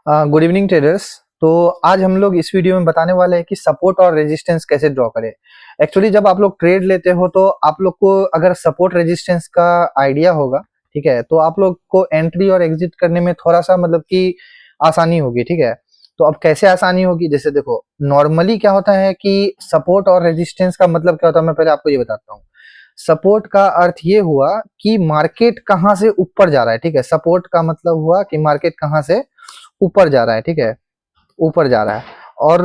Good evening traders. तो आज हम लोग इस वीडियो में बताने वाले हैं कि सपोर्ट और रेजिस्टेंस कैसे ड्रॉ करें। एक्चुअली जब आप लोग ट्रेड लेते हो तो आप लोग को अगर सपोर्ट रेजिस्टेंस का आइडिया होगा, ठीक है, तो आप लोग को एंट्री और एग्जिट करने में थोड़ा सा मतलब कि आसानी होगी, ठीक है। तो अब कैसे आसानी होगी, जैसे देखो नॉर्मली क्या होता है कि सपोर्ट और रेजिस्टेंस का मतलब क्या होता है, मैं पहले आपको ये बताता हूँ। सपोर्ट का अर्थ ये हुआ कि मार्केट कहाँ से ऊपर जा रहा है, ठीक है। सपोर्ट का मतलब हुआ कि मार्केट कहाँ से ऊपर जा रहा है, ठीक है, ऊपर जा रहा है। और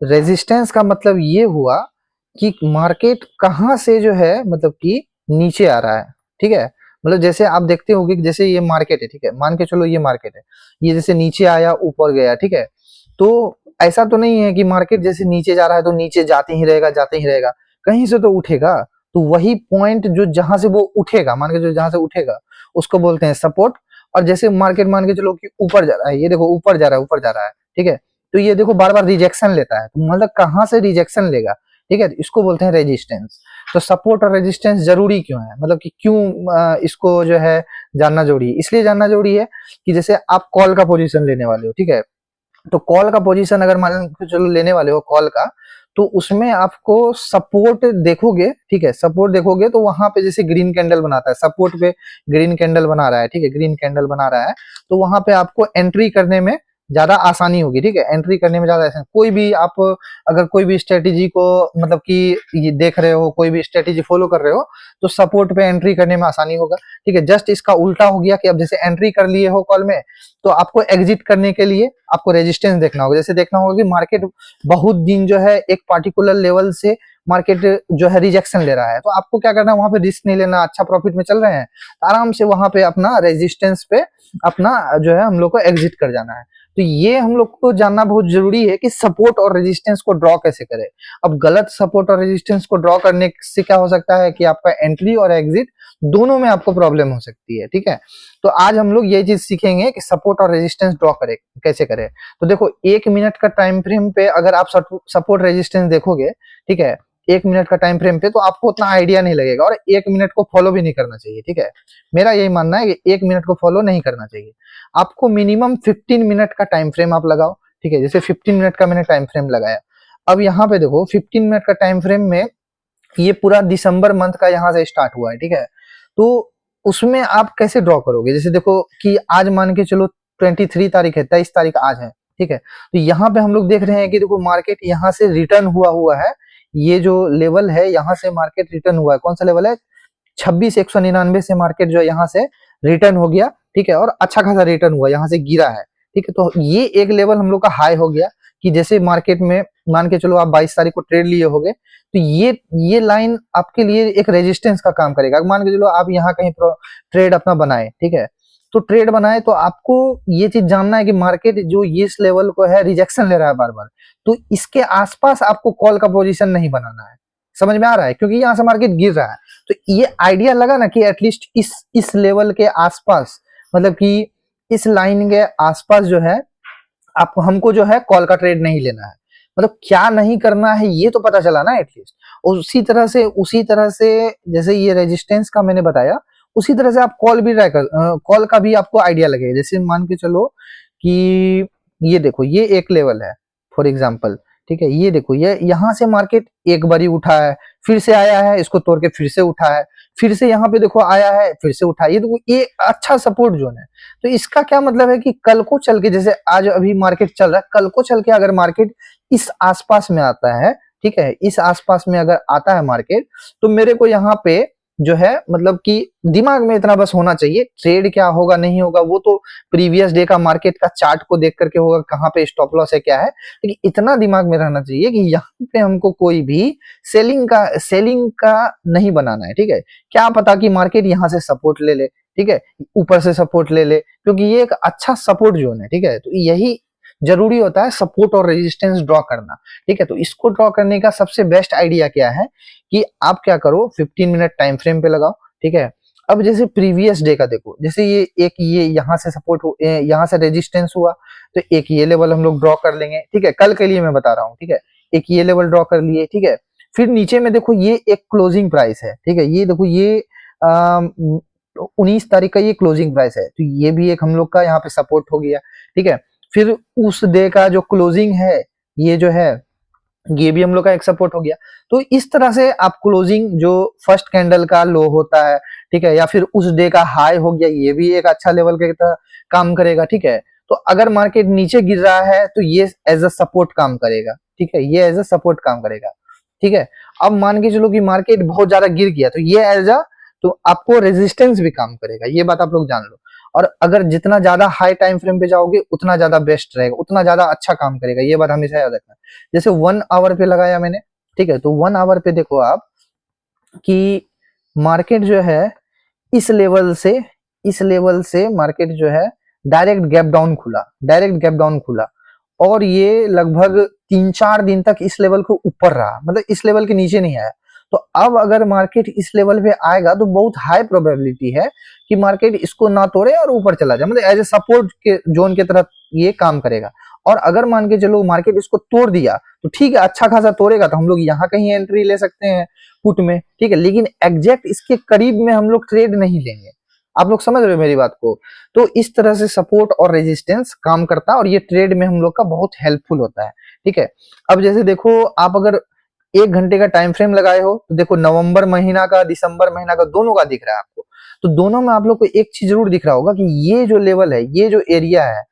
रेजिस्टेंस का मतलब ये हुआ कि मार्केट कहाँ से जो है मतलब कि नीचे आ रहा है, ठीक है। मतलब जैसे आप देखते होंगे कि जैसे ये मार्केट है, ठीक है, मान के चलो ये मार्केट है, ये जैसे नीचे आया ऊपर गया, ठीक है। तो ऐसा तो नहीं है कि मार्केट जैसे नीचे जा रहा है तो नीचे जाते ही रहेगा, जाते ही रहेगा, कहीं से तो उठेगा। तो वही पॉइंट जो जहां से वो उठेगा, मान के जो जहां से उठेगा उसको बोलते हैं सपोर्ट। और जैसे मार्केट मान के चलो कि ऊपर जा रहा है, ये देखो ऊपर जा रहा है, ऊपर जा रहा है, ठीक है। तो ये देखो बार बार रिजेक्शन लेता है, तो मतलब कहाँ से रिजेक्शन लेगा, ठीक है, इसको बोलते हैं रेजिस्टेंस। तो सपोर्ट और रेजिस्टेंस जरूरी क्यों है, मतलब कि क्यों इसको जो है जानना जरूरी है, इसलिए जानना जरूरी है कि जैसे आप कॉल का पोजीशन लेने वाले हो, ठीक है। तो कॉल का पोजीशन अगर मान के चलो लेने वाले हो कॉल का, तो उसमें आपको सपोर्ट देखोगे, ठीक है, सपोर्ट देखोगे तो वहां पे जैसे ग्रीन कैंडल बनाता है, सपोर्ट पे ग्रीन कैंडल बना रहा है, ठीक है, ग्रीन कैंडल बना रहा है, तो वहां पे आपको एंट्री करने में ज्यादा आसानी होगी, ठीक है, एंट्री करने में ज्यादा आसानी। कोई भी आप अगर कोई भी स्ट्रेटेजी को मतलब कि ये देख रहे हो, कोई भी स्ट्रेटेजी फॉलो कर रहे हो, तो सपोर्ट पे एंट्री करने में आसानी होगा, ठीक है। जस्ट इसका उल्टा हो गया कि अब जैसे एंट्री कर लिए हो कॉल में, तो आपको एग्जिट करने के लिए आपको रेजिस्टेंस देखना होगा। जैसे देखना होगा कि मार्केट बहुत दिन जो है एक पार्टिकुलर लेवल से मार्केट जो है रिजेक्शन ले रहा है, तो आपको क्या करना है, वहां पे रिस्क नहीं लेना, अच्छा प्रॉफिट में चल रहे हैं, तो आराम से वहां पे अपना रेजिस्टेंस पे अपना जो है हम लोग को एग्जिट कर जाना है। तो ये हम लोग को जानना बहुत जरूरी है कि सपोर्ट और रेजिस्टेंस को ड्रॉ कैसे करें। अब गलत सपोर्ट और रेजिस्टेंस को ड्रॉ करने से क्या हो सकता है कि आपका एंट्री और एग्जिट दोनों में आपको प्रॉब्लम हो सकती है, ठीक है। तो आज हम लोग ये चीज सीखेंगे कि सपोर्ट और रेजिस्टेंस ड्रॉ करें कैसे करें। तो देखो 1 मिनट का टाइम फ्रेम पे अगर आप सपोर्ट रेजिस्टेंस देखोगे, ठीक है, 1 मिनट का टाइम फ्रेम पे, तो आपको उतना आइडिया नहीं लगेगा और 1 मिनट को फॉलो भी नहीं करना चाहिए, ठीक है। मेरा यही मानना है कि 1 मिनट को फॉलो नहीं करना चाहिए। आपको मिनिमम 15 मिनट का टाइम फ्रेम आप लगाओ, ठीक है। जैसे 15 मिनट का मैंने टाइम फ्रेम लगाया। अब यहाँ पे देखो 15 मिनट का टाइम फ्रेम में ये पूरा दिसंबर मंथ का यहाँ से स्टार्ट हुआ है, ठीक है। तो उसमें आप कैसे ड्रॉ करोगे, जैसे देखो कि आज मान के चलो 23 तारीख है, 23 तारीख आज है, ठीक है। तो यहाँ पे हम लोग देख रहे हैं कि देखो मार्केट यहाँ से रिटर्न हुआ हुआ है, ये जो लेवल है यहाँ से मार्केट रिटर्न हुआ है, कौन सा लेवल है, 26,199 से मार्केट जो है यहाँ से रिटर्न हो गया, ठीक है, और अच्छा खासा रिटर्न हुआ, यहाँ से गिरा है, ठीक है। तो ये एक लेवल हम लोग का हाई हो गया कि जैसे मार्केट में मान के चलो आप 22 तारीख को ट्रेड लिए होगे, तो ये लाइन आपके लिए एक रेजिस्टेंस का काम करेगा। मान के चलो आप यहाँ कहीं ट्रेड अपना बनाए, ठीक है, तो ट्रेड बनाए तो आपको ये चीज जानना है कि मार्केट जो इस लेवल को है रिजेक्शन ले रहा है बार बार, तो इसके आसपास आपको कॉल का पोजीशन नहीं बनाना है। समझ में आ रहा है, क्योंकि यहाँ से मार्केट गिर रहा है। तो ये आइडिया लगा ना कि एटलीस्ट इस लेवल के आसपास, मतलब कि इस लाइन के आसपास जो है आपको हमको जो है कॉल का ट्रेड नहीं लेना है। मतलब क्या नहीं करना है ये तो पता चला ना एटलीस्ट। उसी तरह से जैसे ये रेजिस्टेंस का मैंने बताया, उसी तरह से आप कॉल भी ट्राई कर, कॉल का भी आपको आइडिया लगेगा। जैसे मान के चलो कि ये देखो ये एक लेवल है फॉर एग्जांपल, ठीक है, ये देखो ये यहाँ से मार्केट एक बारी उठा है, फिर से आया है, इसको तोड़ के फिर से उठा है, फिर से यहाँ पे देखो आया है, फिर से उठा है, ये देखो ये अच्छा सपोर्ट जोन है। तो इसका क्या मतलब है कि कल को चल के, जैसे आज अभी मार्केट चल रहा है, कल को चल के अगर मार्केट इस आसपास में आता है, ठीक है, इस आसपास में अगर आता है मार्केट, तो मेरे को यहाँ पे जो है मतलब कि दिमाग में इतना बस होना चाहिए, ट्रेड क्या होगा नहीं होगा वो तो प्रीवियस डे का मार्केट का चार्ट को देख करके होगा, कहाँ पे स्टॉप लॉस है क्या है, लेकिन इतना दिमाग में रहना चाहिए कि यहाँ पे हमको कोई भी सेलिंग का नहीं बनाना है, ठीक है। क्या पता कि मार्केट यहाँ से सपोर्ट ले ले, ठीक है, ऊपर से सपोर्ट ले ले, क्योंकि ये एक अच्छा सपोर्ट जोन है, ठीक है। तो यही जरूरी होता है सपोर्ट और रेजिस्टेंस ड्रॉ करना, ठीक है। तो इसको ड्रॉ करने का सबसे बेस्ट आइडिया क्या है कि आप क्या करो, 15 मिनट टाइम फ्रेम पे लगाओ, ठीक है। अब जैसे प्रीवियस डे का देखो, जैसे ये यहाँ से सपोर्ट हो, यहाँ से रेजिस्टेंस हुआ, तो एक ये लेवल हम लोग ड्रॉ कर लेंगे, ठीक है, कल के लिए मैं बता रहा हूँ, ठीक है। एक ये लेवल ड्रॉ कर लिए, ठीक है। फिर नीचे में देखो ये एक क्लोजिंग प्राइस है, ठीक है, ये देखो ये 19 तारीख का ये क्लोजिंग प्राइस है, तो ये भी एक हम लोग का यहाँ पे सपोर्ट हो गया, ठीक है। फिर उस डे का जो क्लोजिंग है, ये जो है ये भी हम लोग का एक सपोर्ट हो गया। तो इस तरह से आप क्लोजिंग जो फर्स्ट कैंडल का लो होता है, ठीक है, या फिर उस डे का हाई हो गया, ये भी एक अच्छा लेवल के तरह काम करेगा, ठीक है। तो अगर मार्केट नीचे गिर रहा है तो ये एज अ सपोर्ट काम करेगा, ठीक है, ये एज अ सपोर्ट काम करेगा, ठीक है। अब मान के चलो कि मार्केट बहुत ज्यादा गिर गया तो ये एज अ, तो आपको रेजिस्टेंस भी काम करेगा, ये बात आप लोग जान लो। और अगर जितना ज्यादा हाई टाइम फ्रेम पे जाओगे उतना ज्यादा बेस्ट रहेगा, उतना ज्यादा अच्छा काम करेगा, ये बात हमेशा याद रखना। जैसे 1 आवर पे लगाया मैंने, ठीक है, तो 1 आवर पे देखो आप कि मार्केट जो है इस लेवल से, इस लेवल से मार्केट जो है डायरेक्ट गैप डाउन खुला, डायरेक्ट गैप डाउन खुला, और ये लगभग 3-4 दिन तक इस लेवल को ऊपर रहा, मतलब इस लेवल के नीचे नहीं आया। तो अब अगर मार्केट इस लेवल पे आएगा तो बहुत हाई प्रोबेबिलिटी है कि मार्केट इसको ना तोड़े और ऊपर चला जाए, मतलब एज ए सपोर्ट के जोन के तरफ ये काम करेगा। और अगर मान के चलो मार्केट इसको तोड़ दिया तो ठीक है, अच्छा खासा तोड़ेगा तो हम लोग यहाँ कहीं एंट्री ले सकते हैं पुट में, ठीक है, लेकिन एग्जैक्ट इसके करीब में हम लोग ट्रेड नहीं लेंगे। आप लोग समझ रहे हो मेरी बात को? तो इस तरह से सपोर्ट और रेजिस्टेंस काम करता है और ये ट्रेड में हम लोग का बहुत हेल्पफुल होता है, ठीक है। अब जैसे देखो, आप अगर 1 घंटे का टाइम फ्रेम लगाए हो तो देखो नवंबर महीना का, दिसंबर महीना का, दोनों का दिख रहा है आपको। तो दोनों में आप लोग को एक चीज जरूर दिख रहा होगा कि ये जो लेवल है, ये जो एरिया है,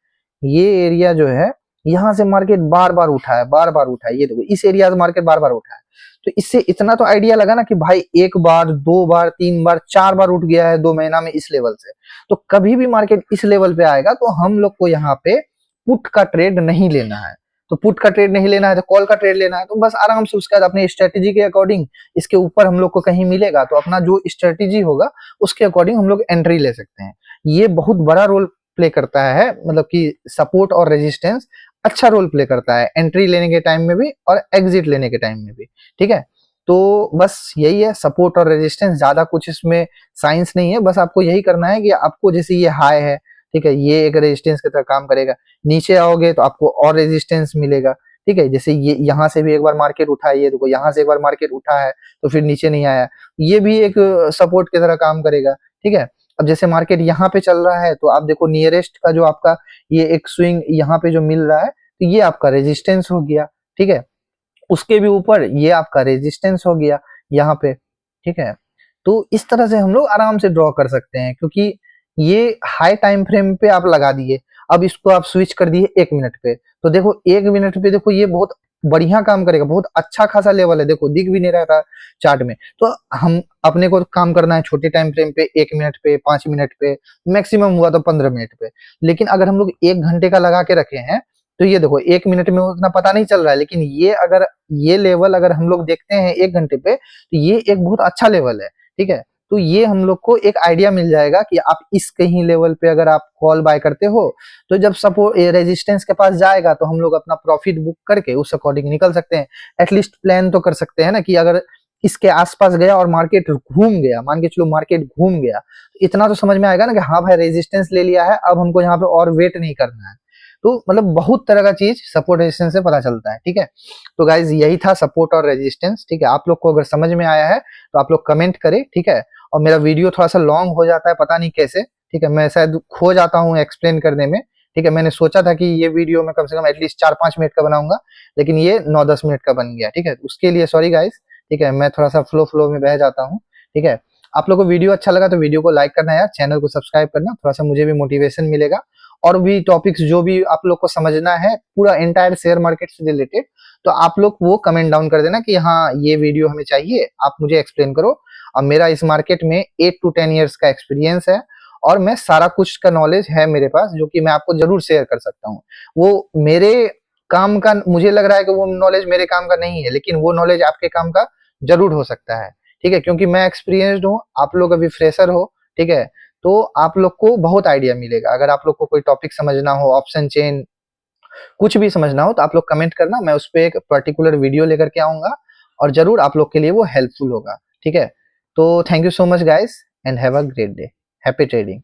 ये एरिया जो है, यहाँ से मार्केट बार बार उठा है, बार बार उठा है, ये देखो इस एरिया से मार्केट बार बार उठा है। तो इससे इतना तो आइडिया लगा ना कि भाई 1 बार, 2 बार, 3 बार, 4 बार उठ गया है 2 महीना में इस लेवल से। तो कभी भी मार्केट इस लेवल पे आएगा तो हम लोग को यहाँ पे पुट का ट्रेड नहीं लेना है। तो पुट का ट्रेड नहीं लेना है तो कॉल का ट्रेड लेना है। तो बस आराम से उसके बाद अपने स्ट्रेटेजी के अकॉर्डिंग इसके ऊपर हम लोग को कहीं मिलेगा तो अपना जो स्ट्रेटेजी होगा उसके अकॉर्डिंग हम लोग एंट्री ले सकते हैं। ये बहुत बड़ा रोल प्ले करता है, मतलब कि सपोर्ट और रेजिस्टेंस अच्छा रोल प्ले करता है एंट्री लेने के टाइम में भी और एग्जिट लेने के टाइम में भी, ठीक है। तो बस यही है, सपोर्ट और रेजिस्टेंस, ज्यादा कुछ इसमें साइंस नहीं है। बस आपको यही करना है कि आपको जैसे ये हाई है, ठीक है, ये एक रेजिस्टेंस की तरह काम करेगा, नीचे आओगे तो आपको और रेजिस्टेंस मिलेगा, ठीक है। जैसे ये यहाँ से भी एक बार मार्केट उठा है, ये देखो यहाँ से एक बार मार्केट उठा है तो फिर नीचे नहीं आया, ये भी एक सपोर्ट की तरह काम करेगा, ठीक है। अब जैसे मार्केट यहाँ पे चल रहा है तो आप देखो नियरेस्ट का जो आपका ये एक स्विंग यहाँ पे जो मिल रहा है तो ये आपका रेजिस्टेंस हो गया, ठीक है। उसके भी ऊपर ये आपका रेजिस्टेंस हो गया यहाँ पे, ठीक है। तो इस तरह से हम लोग आराम से ड्रॉ कर सकते हैं, क्योंकि ये हाई टाइम फ्रेम पे आप लगा दिए, अब इसको आप स्विच कर दिए 1 मिनट पे, तो देखो 1 मिनट पे देखो ये बहुत बढ़िया काम करेगा, बहुत अच्छा खासा लेवल है, देखो दिख भी नहीं रहा था चार्ट में। तो हम अपने को काम करना है छोटे टाइम फ्रेम पे, 1 मिनट पे, 5 मिनट पे, मैक्सिमम हुआ तो 15 मिनट पे। लेकिन अगर हम लोग 1 घंटे का लगा के रखे हैं तो ये देखो 1 मिनट में उतना पता नहीं चल रहा है, लेकिन ये अगर ये लेवल अगर हम लोग देखते हैं 1 घंटे पे तो ये एक बहुत अच्छा लेवल है, ठीक है। तो ये हम लोग को एक आइडिया मिल जाएगा कि आप इस कहीं लेवल पे अगर आप कॉल बाय करते हो तो जब सपोर्ट रेजिस्टेंस के पास जाएगा तो हम लोग अपना प्रॉफिट बुक करके उस अकॉर्डिंग निकल सकते हैं। एटलीस्ट प्लान तो कर सकते हैं ना कि अगर इसके आसपास गया और मार्केट घूम गया, मान के चलो मार्केट घूम गया, इतना तो समझ में आएगा ना कि हाँ भाई रेजिस्टेंस ले लिया है, अब हमको यहाँ पे और वेट नहीं करना है। तो मतलब बहुत तरह का चीज सपोर्ट रेजिस्टेंस से पता चलता है, ठीक है। तो गाइज यही था सपोर्ट और रेजिस्टेंस, ठीक है। आप लोग को अगर समझ में आया है तो आप लोग कमेंट करें, ठीक है। और मेरा वीडियो थोड़ा सा लॉन्ग हो जाता है, पता नहीं कैसे, ठीक है, मैं शायद खो जाता हूँ एक्सप्लेन करने में, ठीक है। मैंने सोचा था कि ये वीडियो मैं कम से कम एटलीस्ट 4-5 मिनट का बनाऊंगा, लेकिन ये 9-10 मिनट का बन गया, ठीक है। उसके लिए सॉरी गाइज, ठीक है, मैं थोड़ा सा फ्लो में बह जाता हूँ, ठीक है। आप लोग को वीडियो अच्छा लगा तो वीडियो को लाइक करना यार, चैनल को सब्सक्राइब करना, थोड़ा सा मुझे भी मोटिवेशन मिलेगा। और भी टॉपिक्स जो भी आप लोग को समझना है पूरा एंटायर शेयर मार्केट से रिलेटेड, तो आप लोग वो कमेंट डाउन कर देना कि हाँ ये वीडियो हमें चाहिए, आप मुझे एक्सप्लेन करो। और मेरा इस मार्केट में 8 to 10 years का एक्सपीरियंस है और मैं सारा कुछ का नॉलेज है मेरे पास जो कि मैं आपको जरूर शेयर कर सकता हूँ। वो मेरे काम का, मुझे लग रहा है कि वो नॉलेज मेरे काम का नहीं है, लेकिन वो नॉलेज आपके काम का जरूर हो सकता है, ठीक है। क्योंकि मैं एक्सपीरियंस्ड हूँ, आप लोग अभी फ्रेशर हो, ठीक है। तो आप लोग को बहुत आइडिया मिलेगा। अगर आप लोग को कोई टॉपिक समझना हो, ऑप्शन चेन, कुछ भी समझना हो तो आप लोग कमेंट करना, मैं उस पर एक पर्टिकुलर वीडियो लेकर के आऊंगा और जरूर आप लोग के लिए वो हेल्पफुल होगा, ठीक है। तो thank you so much guys and have a great day, happy trading.